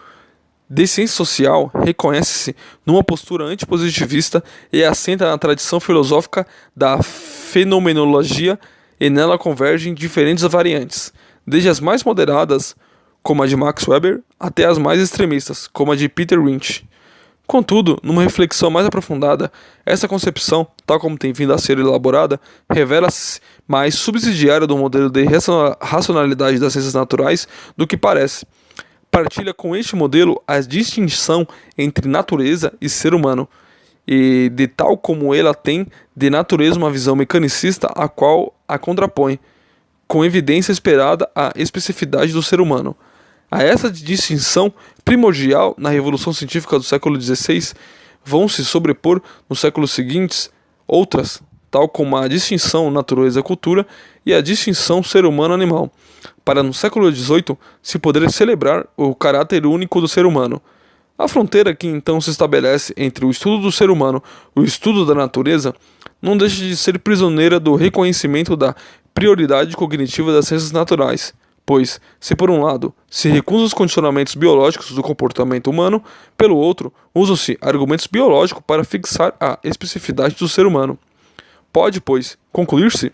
Speaker 1: de ciência social reconhece-se numa postura antipositivista e assenta na tradição filosófica da fenomenologia, e nela convergem diferentes variantes, desde as mais moderadas, como a de Max Weber, até as mais extremistas, como a de Peter Winch. Contudo, numa reflexão mais aprofundada, essa concepção, tal como tem vindo a ser elaborada, revela-se mais subsidiária do modelo de racionalidade das ciências naturais do que parece. Partilha com este modelo a distinção entre natureza e ser humano, e de tal como ela tem de natureza uma visão mecanicista a qual a contrapõe, com evidência esperada a especificidade do ser humano. A essa distinção primordial na Revolução Científica do século XVI vão se sobrepor nos séculos seguintes outras, tal como a distinção natureza-cultura e a distinção ser humano-animal, para no século XVIII se poder celebrar o caráter único do ser humano. A fronteira que então se estabelece entre o estudo do ser humano e o estudo da natureza não deixa de ser prisioneira do reconhecimento da prioridade cognitiva das ciências naturais, pois, se por um lado se recusam os condicionamentos biológicos do comportamento humano, pelo outro, usam-se argumentos biológicos para fixar a especificidade do ser humano. Pode, pois, concluir-se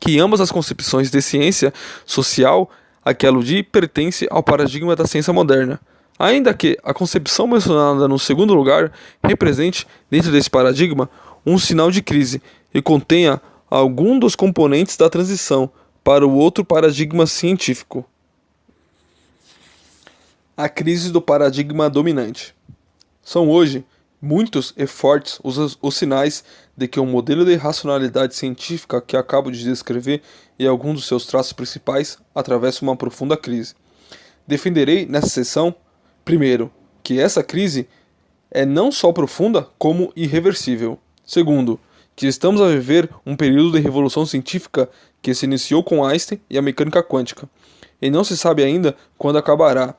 Speaker 1: que ambas as concepções de ciência social a que aludi pertencem ao paradigma da ciência moderna, ainda que a concepção mencionada no segundo lugar represente, dentro desse paradigma, um sinal de crise e contenha algum dos componentes da transição para o outro paradigma científico. A crise do paradigma dominante. São hoje muitos e fortes os sinais de que o modelo de racionalidade científica que acabo de descrever e alguns dos seus traços principais atravessa uma profunda crise. Defenderei nessa sessão, primeiro, que essa crise é não só profunda, como irreversível. Segundo, que estamos a viver um período de revolução científica que se iniciou com Einstein e a mecânica quântica, e não se sabe ainda quando acabará.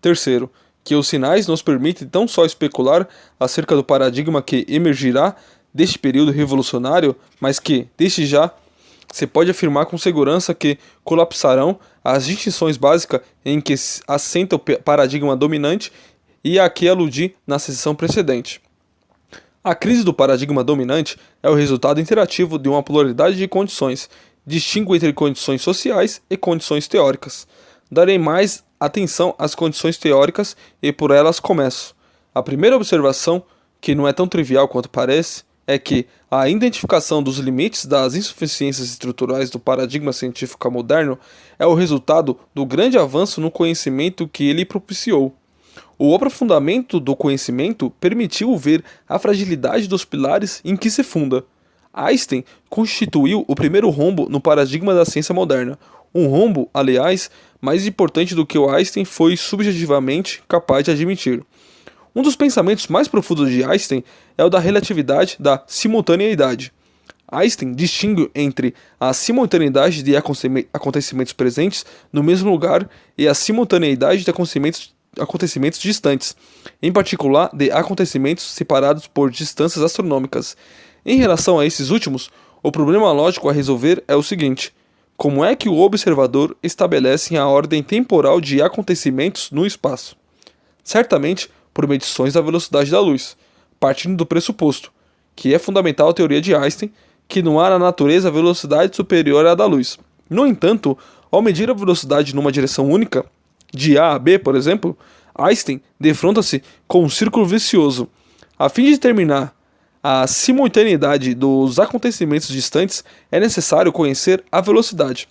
Speaker 1: Terceiro, que os sinais nos permitem não só especular acerca do paradigma que emergirá deste período revolucionário, mas que, desde já, se pode afirmar com segurança que colapsarão as distinções básicas em que assenta o paradigma dominante e a que aludi na sessão precedente. A crise do paradigma dominante é o resultado interativo de uma pluralidade de condições. Distingo entre condições sociais e condições teóricas. Darei mais atenção às condições teóricas e por elas começo. A primeira observação, que não é tão trivial quanto parece, é que a identificação dos limites das insuficiências estruturais do paradigma científico moderno é o resultado do grande avanço no conhecimento que ele propiciou. O aprofundamento do conhecimento permitiu ver a fragilidade dos pilares em que se funda. Einstein constituiu o primeiro rombo no paradigma da ciência moderna. Um rombo, aliás, mais importante do que o Einstein foi subjetivamente capaz de admitir. Um dos pensamentos mais profundos de Einstein é o da relatividade da simultaneidade. Einstein distingue entre a simultaneidade de acontecimentos presentes no mesmo lugar e a simultaneidade de acontecimentos distantes, em particular de acontecimentos separados por distâncias astronômicas. Em relação a esses últimos, o problema lógico a resolver é o seguinte: como é que o observador estabelece a ordem temporal de acontecimentos no espaço? Certamente por medições da velocidade da luz, partindo do pressuposto, que é fundamental à teoria de Einstein, que não há na natureza velocidade superior à da luz. No entanto, ao medir a velocidade numa direção única, de A a B, por exemplo, Einstein defronta-se com um círculo vicioso. A fim de determinar a simultaneidade dos acontecimentos distantes, é necessário conhecer a velocidade.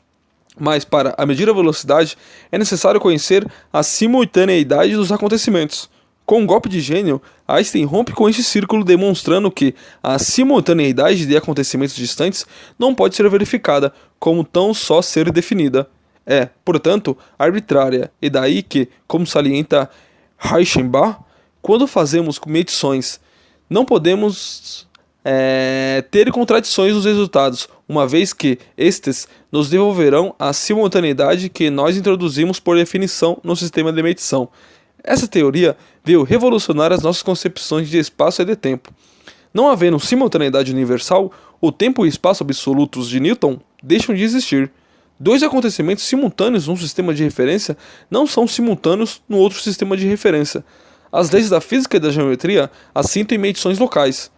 Speaker 1: Mas para medir a velocidade, é necessário conhecer a simultaneidade dos acontecimentos. Com um golpe de gênio, Einstein rompe com este círculo, demonstrando que a simultaneidade de acontecimentos distantes não pode ser verificada, como tão só ser definida. É, portanto, arbitrária, e daí que, como salienta Reichenbach, quando fazemos medições, não podemos ter contradições nos resultados, uma vez que estes nos devolverão a simultaneidade que nós introduzimos por definição no sistema de medição. Essa teoria veio revolucionar as nossas concepções de espaço e de tempo. Não havendo simultaneidade universal, o tempo e o espaço absolutos de Newton deixam de existir. Dois acontecimentos simultâneos num sistema de referência não são simultâneos no outro sistema de referência. As leis da física e da geometria assentam em medições locais.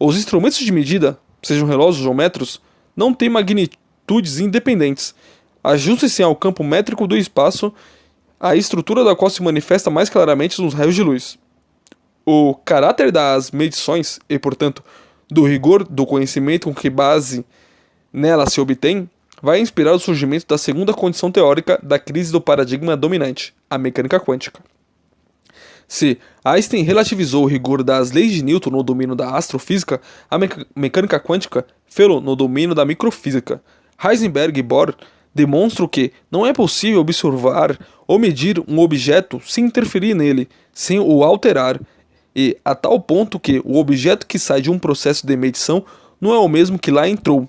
Speaker 1: Os instrumentos de medida, sejam relógios ou metros, não têm magnitudes independentes. Ajustem-se ao campo métrico do espaço, a estrutura da qual se manifesta mais claramente nos raios de luz. O caráter das medições, e portanto do rigor do conhecimento com que base nela se obtém, vai inspirar o surgimento da segunda condição teórica da crise do paradigma dominante, a mecânica quântica. Se Einstein relativizou o rigor das leis de Newton no domínio da astrofísica, a mecânica quântica fê-lo no domínio da microfísica. Heisenberg e Bohr demonstram que não é possível observar ou medir um objeto sem interferir nele, sem o alterar, e a tal ponto que o objeto que sai de um processo de medição não é o mesmo que lá entrou.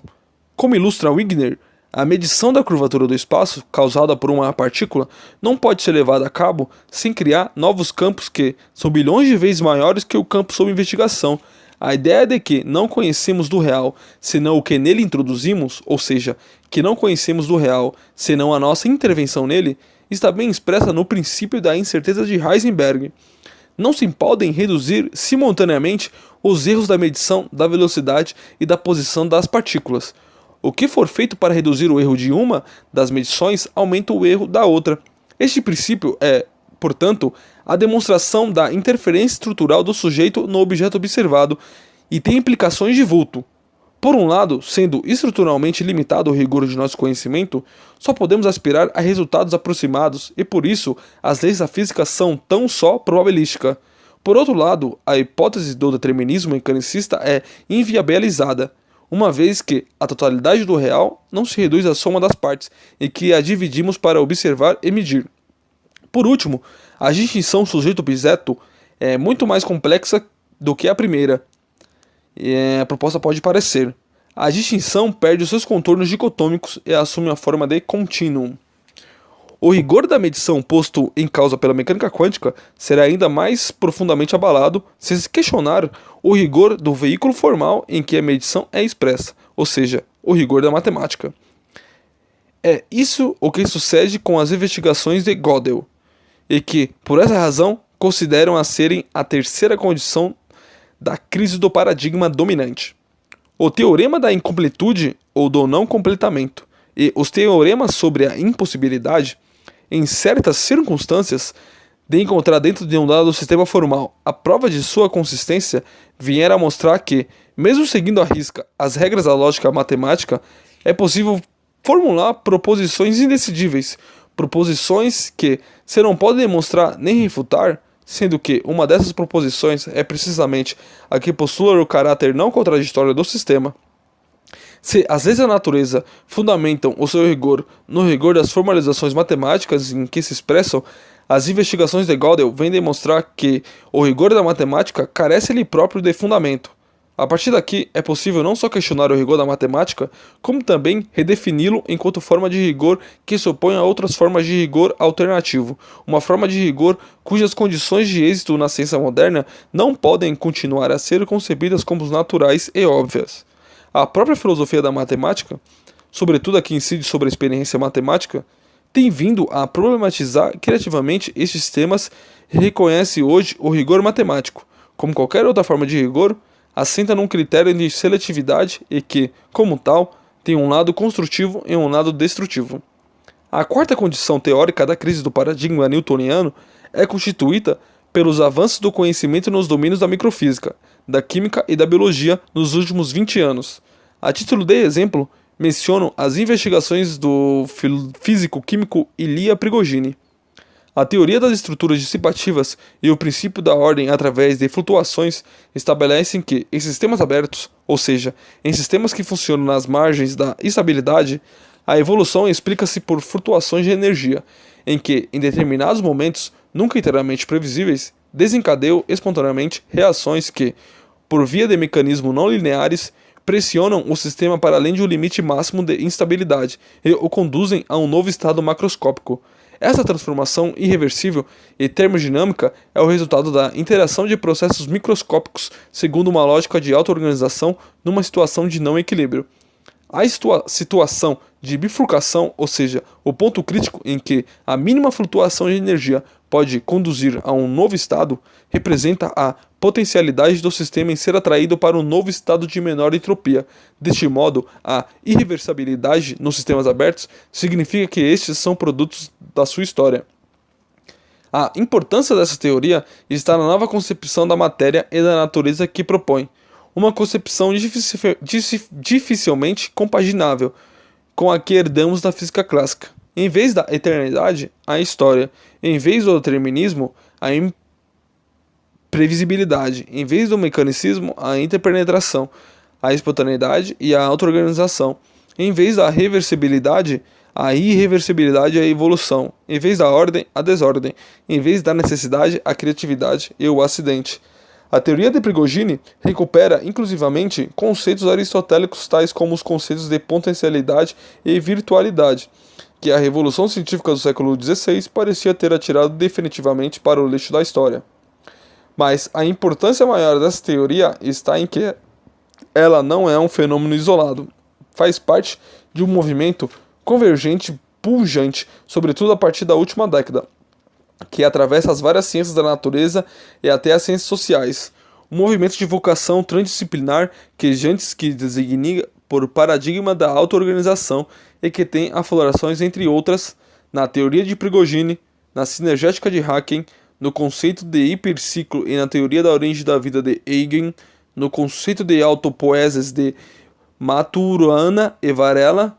Speaker 1: Como ilustra Wigner, a medição da curvatura do espaço, causada por uma partícula, não pode ser levada a cabo sem criar novos campos que são bilhões de vezes maiores que o campo sob investigação. A ideia de que não conhecemos do real senão o que nele introduzimos, ou seja, que não conhecemos do real senão a nossa intervenção nele, está bem expressa no princípio da incerteza de Heisenberg. Não se podem reduzir simultaneamente os erros da medição da velocidade e da posição das partículas. O que for feito para reduzir o erro de uma das medições aumenta o erro da outra. Este princípio é, portanto, a demonstração da interferência estrutural do sujeito no objeto observado e tem implicações de vulto. Por um lado, sendo estruturalmente limitado o rigor de nosso conhecimento, só podemos aspirar a resultados aproximados e por isso as leis da física são tão só probabilística. Por outro lado, a hipótese do determinismo mecanicista é inviabilizada, uma vez que a totalidade do real não se reduz à soma das partes e que a dividimos para observar e medir. Por último, a distinção sujeito-objeto é muito mais complexa do que a primeira. A proposta pode parecer. A distinção perde os seus contornos dicotômicos e assume a forma de contínuo. O rigor da medição posto em causa pela mecânica quântica será ainda mais profundamente abalado se questionar o rigor do veículo formal em que a medição é expressa, ou seja, o rigor da matemática. É isso o que sucede com as investigações de Gödel, e que, por essa razão, consideram a serem a terceira condição da crise do paradigma dominante. O teorema da incompletude ou do não completamento e os teoremas sobre a impossibilidade, em certas circunstâncias, de encontrar dentro de um dado sistema formal a prova de sua consistência, vieram a mostrar que, mesmo seguindo à risca as regras da lógica matemática, é possível formular proposições indecidíveis, proposições que, se não podem demonstrar nem refutar, sendo que uma dessas proposições é precisamente a que postula o caráter não contraditório do sistema. Se as leis da natureza fundamentam o seu rigor no rigor das formalizações matemáticas em que se expressam, as investigações de Gödel vêm demonstrar que o rigor da matemática carece ele próprio de fundamento. A partir daqui, é possível não só questionar o rigor da matemática, como também redefini-lo enquanto forma de rigor que se opõe a outras formas de rigor alternativo, uma forma de rigor cujas condições de êxito na ciência moderna não podem continuar a ser concebidas como naturais e óbvias. A própria filosofia da matemática, sobretudo a que incide sobre a experiência matemática, tem vindo a problematizar criativamente estes temas e reconhece hoje o rigor matemático, como qualquer outra forma de rigor, assenta num critério de seletividade e que, como tal, tem um lado construtivo e um lado destrutivo. A quarta condição teórica da crise do paradigma newtoniano é constituída pelos avanços do conhecimento nos domínios da microfísica, da química e da biologia nos últimos 20 anos. A título de exemplo, menciono as investigações do físico-químico Ilya Prigogine. A teoria das estruturas dissipativas e o princípio da ordem através de flutuações estabelecem que, em sistemas abertos, ou seja, em sistemas que funcionam nas margens da estabilidade, a evolução explica-se por flutuações de energia, em que, em determinados momentos, nunca inteiramente previsíveis, desencadeiam espontaneamente reações que, por via de mecanismos não lineares, pressionam o sistema para além de um limite máximo de instabilidade e o conduzem a um novo estado macroscópico. Essa transformação irreversível e termodinâmica é o resultado da interação de processos microscópicos segundo uma lógica de auto-organização numa situação de não equilíbrio. A situação de bifurcação, ou seja, o ponto crítico em que a mínima flutuação de energia pode conduzir a um novo estado, representa a potencialidade do sistema em ser atraído para um novo estado de menor entropia. Deste modo, a irreversibilidade nos sistemas abertos significa que estes são produtos da sua história. A importância dessa teoria está na nova concepção da matéria e da natureza que propõe, uma concepção dificilmente compaginável com a que herdamos da física clássica. Em vez da eternidade, a história. Em vez do determinismo, a imprevisibilidade. Em vez do mecanicismo, a interpenetração, a espontaneidade e a auto-organização. Em vez da reversibilidade, a irreversibilidade e a evolução. Em vez da ordem, a desordem. Em vez da necessidade, a criatividade e o acidente. A teoria de Prigogine recupera, inclusivamente, conceitos aristotélicos tais como os conceitos de potencialidade e virtualidade, que a revolução científica do século XVI parecia ter atirado definitivamente para o lixo da história. Mas a importância maior dessa teoria está em que ela não é um fenômeno isolado, faz parte de um movimento convergente pujante, sobretudo a partir da última década, que atravessa as várias ciências da natureza e até as ciências sociais. Um movimento de vocação transdisciplinar que antes que designa por paradigma da auto-organização e que tem aflorações, entre outras, na teoria de Prigogine, na sinergética de Haken, no conceito de hiperciclo e na teoria da origem da vida de Huygens, no conceito de autopoieses de Maturana e Varela,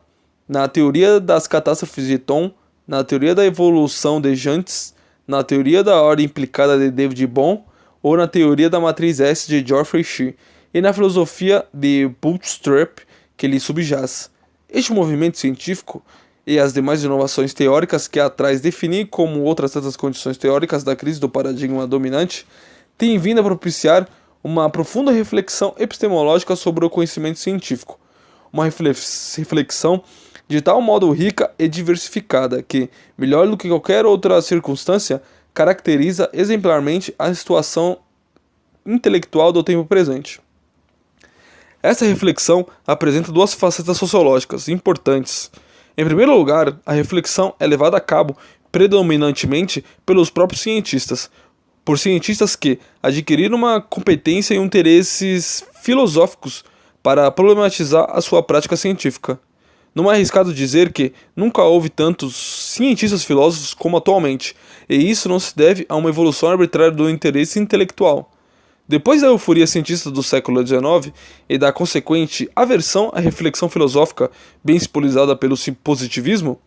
Speaker 1: na teoria das catástrofes de Thom, na teoria da evolução de Jantes, na teoria da ordem implicada de David Bohm ou na teoria da matriz S de Geoffrey Shee, e na filosofia de Bootstrap que lhe subjaz. Este movimento científico e as demais inovações teóricas que atrás defini como outras tantas condições teóricas da crise do paradigma dominante têm vindo a propiciar uma profunda reflexão epistemológica sobre o conhecimento científico, uma reflexão de tal modo rica e diversificada que, melhor do que qualquer outra circunstância, caracteriza exemplarmente a situação intelectual do tempo presente. Essa reflexão apresenta duas facetas sociológicas importantes. Em primeiro lugar, a reflexão é levada a cabo predominantemente pelos próprios cientistas, por cientistas que adquiriram uma competência e interesses filosóficos para problematizar a sua prática científica. Não é arriscado dizer que nunca houve tantos cientistas filósofos como atualmente, e isso não se deve a uma evolução arbitrária do interesse intelectual. Depois da euforia cientista do século XIX e da consequente aversão à reflexão filosófica bem simbolizada pelo positivismo,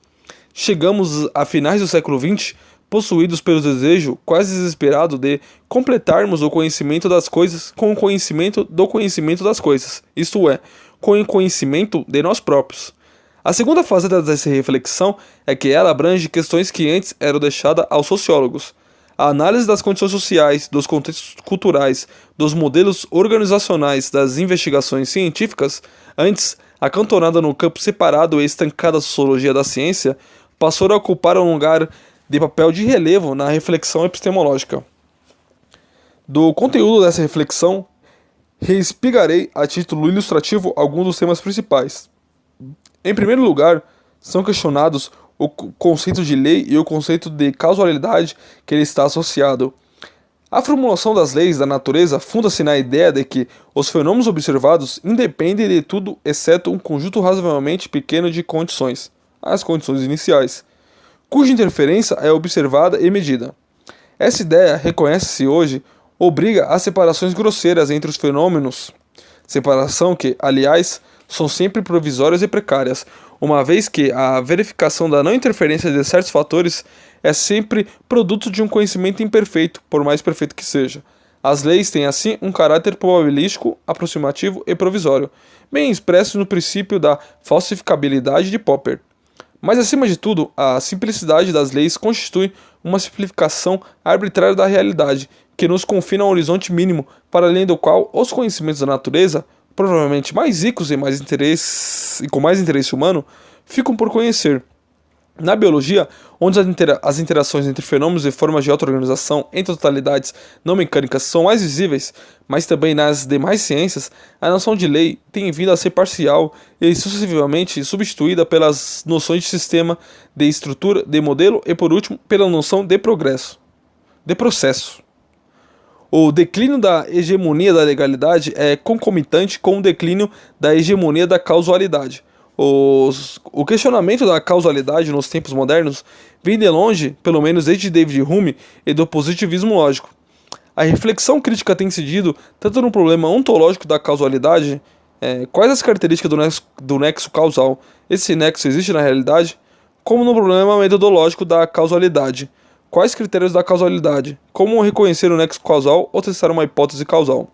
Speaker 1: chegamos a finais do século XX possuídos pelo desejo quase desesperado de completarmos o conhecimento das coisas com o conhecimento do conhecimento das coisas, isto é, com o conhecimento de nós próprios. A segunda faceta dessa reflexão é que ela abrange questões que antes eram deixadas aos sociólogos. A análise das condições sociais, dos contextos culturais, dos modelos organizacionais das investigações científicas, antes acantonada no campo separado e estancada da sociologia da ciência, passou a ocupar um lugar de papel de relevo na reflexão epistemológica. Do conteúdo dessa reflexão, respigarei a título ilustrativo alguns dos temas principais. Em primeiro lugar, são questionados o conceito de lei e o conceito de causalidade que ele está associado. A formulação das leis da natureza funda-se na ideia de que os fenômenos observados independem de tudo exceto um conjunto razoavelmente pequeno de condições, as condições iniciais, cuja interferência é observada e medida. Essa ideia, reconhece-se hoje, obriga a separações grosseiras entre os fenômenos, separação que, aliás, são sempre provisórias e precárias, uma vez que a verificação da não interferência de certos fatores é sempre produto de um conhecimento imperfeito, por mais perfeito que seja. As leis têm assim um caráter probabilístico, aproximativo e provisório, bem expresso no princípio da falsificabilidade de Popper. Mas, acima de tudo, a simplicidade das leis constitui uma simplificação arbitrária da realidade, que nos confina a um horizonte mínimo, para além do qual os conhecimentos da natureza, provavelmente mais ricos e com mais interesse humano, ficam por conhecer. Na biologia, onde as interações entre fenômenos e formas de auto-organização entre totalidades não mecânicas são mais visíveis, mas também nas demais ciências, a noção de lei tem vindo a ser parcial e sucessivamente substituída pelas noções de sistema, de estrutura, de modelo e, por último, pela noção de progresso, de processo. O declínio da hegemonia da legalidade é concomitante com o declínio da hegemonia da causalidade. O questionamento da causalidade nos tempos modernos vem de longe, pelo menos desde David Hume e do positivismo lógico. A reflexão crítica tem incidido tanto no problema ontológico da causalidade, quais as características do nexo causal, esse nexo existe na realidade, como no problema metodológico da causalidade. Quais critérios da causalidade? Como reconhecer o nexo causal ou testar uma hipótese causal?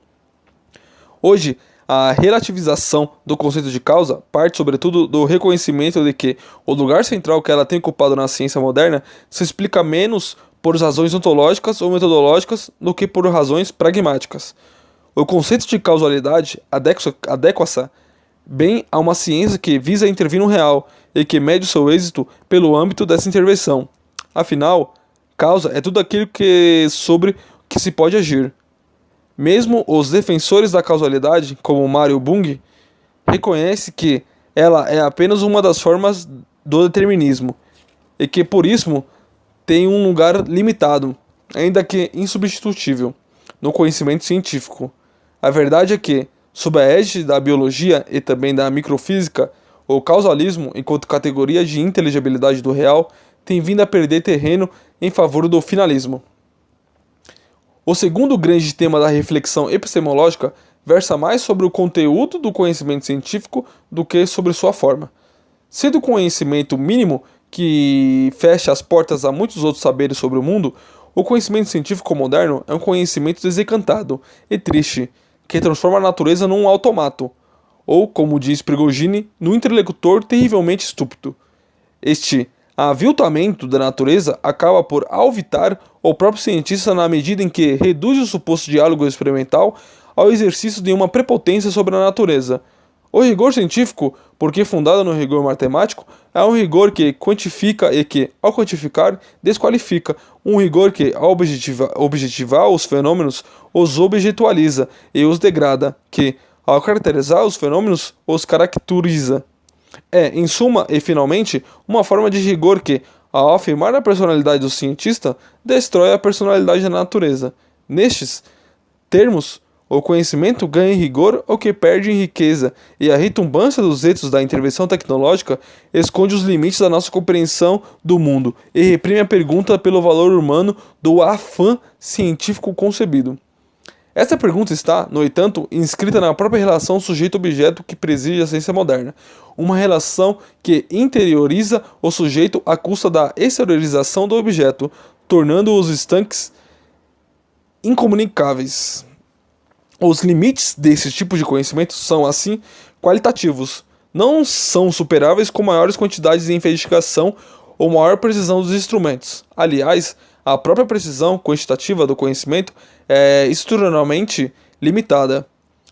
Speaker 1: Hoje, a relativização do conceito de causa parte sobretudo do reconhecimento de que o lugar central que ela tem ocupado na ciência moderna se explica menos por razões ontológicas ou metodológicas do que por razões pragmáticas. O conceito de causalidade adequa-se bem a uma ciência que visa intervir no real e que mede o seu êxito pelo âmbito dessa intervenção. Afinal, causa é tudo aquilo sobre que se pode agir. Mesmo os defensores da causalidade, como Mario Bunge, reconhecem que ela é apenas uma das formas do determinismo e que, por isso, tem um lugar limitado, ainda que insubstituível, no conhecimento científico. A verdade é que, sob a égide da biologia e também da microfísica, o causalismo, enquanto categoria de inteligibilidade do real, tem vindo a perder terreno em favor do finalismo. O segundo grande tema da reflexão epistemológica versa mais sobre o conteúdo do conhecimento científico do que sobre sua forma. Sendo o conhecimento mínimo que fecha as portas a muitos outros saberes sobre o mundo, o conhecimento científico moderno é um conhecimento desencantado e triste, que transforma a natureza num automato, ou, como diz Prigogine, num interlocutor terrivelmente estúpido. Este aviltamento da natureza acaba por alvitar o próprio cientista na medida em que reduz o suposto diálogo experimental ao exercício de uma prepotência sobre a natureza. O rigor científico, porque fundado no rigor matemático, é um rigor que quantifica e que, ao quantificar, desqualifica, um rigor que, ao objetivar os fenômenos, os objetualiza e os degrada, que, ao caracterizar os fenômenos, os caracteriza. É, em suma e finalmente, uma forma de rigor que, ao afirmar a personalidade do cientista, destrói a personalidade da natureza. Nestes termos, o conhecimento ganha em rigor ou que perde em riqueza, e a retumbância dos êxitos da intervenção tecnológica esconde os limites da nossa compreensão do mundo e reprime a pergunta pelo valor humano do afã científico concebido. Esta pergunta está, no entanto, inscrita na própria relação sujeito-objeto que preside a ciência moderna, uma relação que interioriza o sujeito à custa da exteriorização do objeto, tornando os estanques incomunicáveis. Os limites desse tipo de conhecimento são, assim, qualitativos. Não são superáveis com maiores quantidades de investigação ou maior precisão dos instrumentos. Aliás, a própria precisão quantitativa do conhecimento é estruturalmente limitada.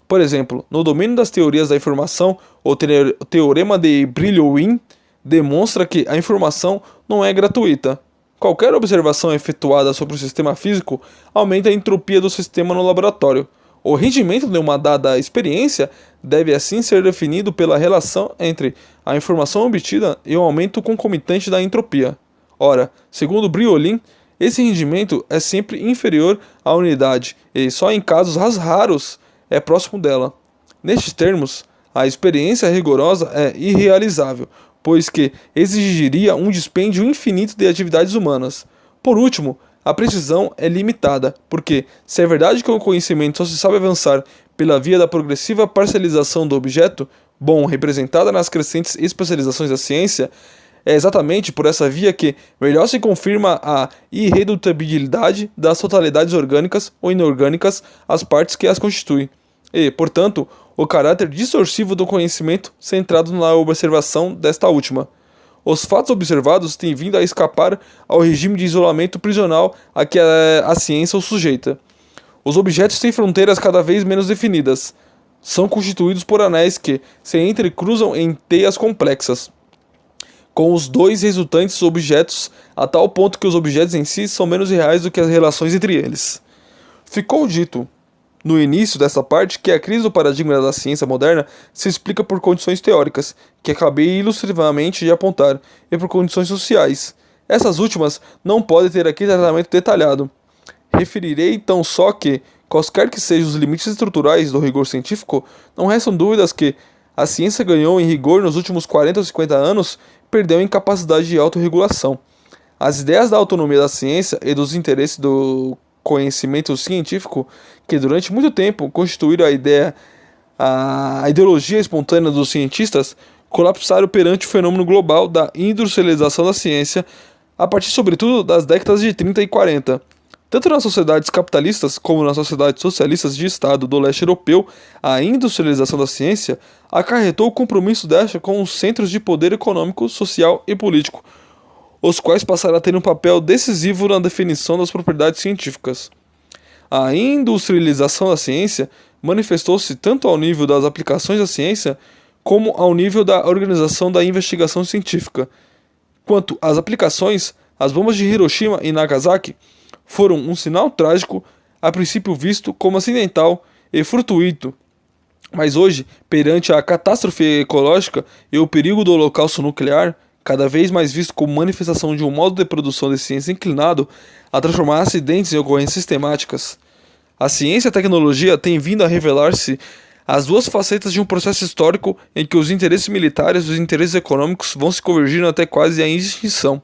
Speaker 1: Por exemplo, no domínio das teorias da informação, o teorema de Brillouin demonstra que a informação não é gratuita. Qualquer observação efetuada sobre o sistema físico aumenta a entropia do sistema no laboratório. O rendimento de uma dada experiência deve assim ser definido pela relação entre a informação obtida e o aumento concomitante da entropia. Ora, segundo Brillouin, esse rendimento é sempre inferior à unidade e só em casos raros é próximo dela. Nestes termos, a experiência rigorosa é irrealizável, pois que exigiria um dispêndio infinito de atividades humanas. Por último, a precisão é limitada, porque, se é verdade que o conhecimento só se sabe avançar pela via da progressiva parcialização do objeto, representada nas crescentes especializações da ciência, é exatamente por essa via que melhor se confirma a irredutibilidade das totalidades orgânicas ou inorgânicas às partes que as constituem, e, portanto, o caráter distorsivo do conhecimento centrado na observação desta última. Os fatos observados têm vindo a escapar ao regime de isolamento prisional a que a ciência os sujeita. Os objetos têm fronteiras cada vez menos definidas. São constituídos por anéis que se entrecruzam em teias complexas, com os dois resultantes objetos, a tal ponto que os objetos em si são menos reais do que as relações entre eles. Ficou dito no início dessa parte que a crise do paradigma da ciência moderna se explica por condições teóricas, que acabei ilustrativamente de apontar, e por condições sociais. Essas últimas não podem ter aqui tratamento detalhado. Referirei tão só que, quaisquer que sejam os limites estruturais do rigor científico, não restam dúvidas que a ciência ganhou em rigor nos últimos 40 ou 50 anos, perdeu em capacidade de autorregulação. As ideias da autonomia da ciência e dos interesses do conhecimento científico, que durante muito tempo constituíram a ideologia espontânea dos cientistas, colapsaram perante o fenômeno global da industrialização da ciência, a partir sobretudo das décadas de 30 e 40. Tanto nas sociedades capitalistas como nas sociedades socialistas de Estado do leste europeu, a industrialização da ciência acarretou o compromisso desta com os centros de poder econômico, social e político, os quais passaram a ter um papel decisivo na definição das propriedades científicas. A industrialização da ciência manifestou-se tanto ao nível das aplicações da ciência, como ao nível da organização da investigação científica. Quanto às aplicações, as bombas de Hiroshima e Nagasaki foram um sinal trágico, a princípio visto como acidental e fortuito. Mas hoje, perante a catástrofe ecológica e o perigo do holocausto nuclear, cada vez mais visto como manifestação de um modo de produção de ciência inclinado a transformar acidentes em ocorrências sistemáticas, a ciência e a tecnologia têm vindo a revelar-se as duas facetas de um processo histórico em que os interesses militares e os interesses econômicos vão se convergindo até quase à extinção.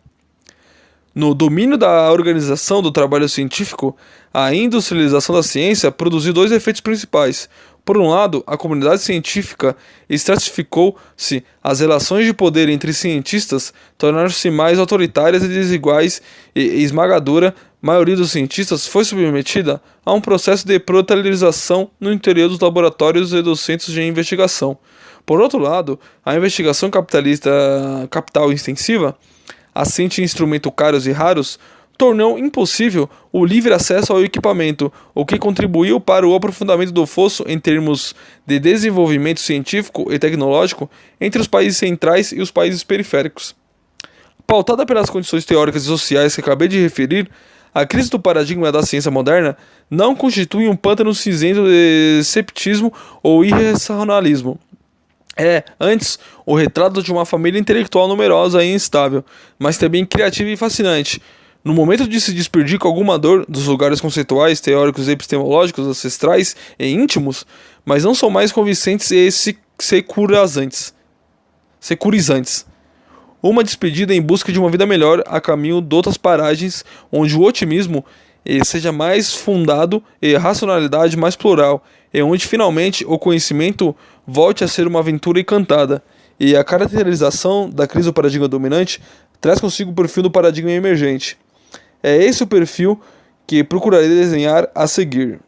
Speaker 1: No domínio da organização do trabalho científico, a industrialização da ciência produziu dois efeitos principais. Por um lado, a comunidade científica estratificou-se, as relações de poder entre cientistas tornaram-se mais autoritárias e desiguais, e a esmagadora maioria dos cientistas foi submetida a um processo de proletarização no interior dos laboratórios e dos centros de investigação. Por outro lado, a investigação capital extensiva, assente em instrumentos caros e raros, tornou impossível o livre acesso ao equipamento, o que contribuiu para o aprofundamento do fosso em termos de desenvolvimento científico e tecnológico entre os países centrais e os países periféricos. Pautada pelas condições teóricas e sociais que acabei de referir, a crise do paradigma da ciência moderna não constitui um pântano cinzento de cepticismo ou irracionalismo. É, antes, o retrato de uma família intelectual numerosa e instável, mas também criativa e fascinante. No momento de se despedir com alguma dor dos lugares conceituais, teóricos e epistemológicos ancestrais e íntimos, mas não são mais convincentes e securizantes. Uma despedida em busca de uma vida melhor a caminho de outras paragens, onde o otimismo seja mais fundado e a racionalidade mais plural, e onde finalmente o conhecimento volte a ser uma aventura encantada, e a caracterização da crise do paradigma dominante traz consigo o perfil do paradigma emergente. É esse o perfil que procurarei desenhar a seguir.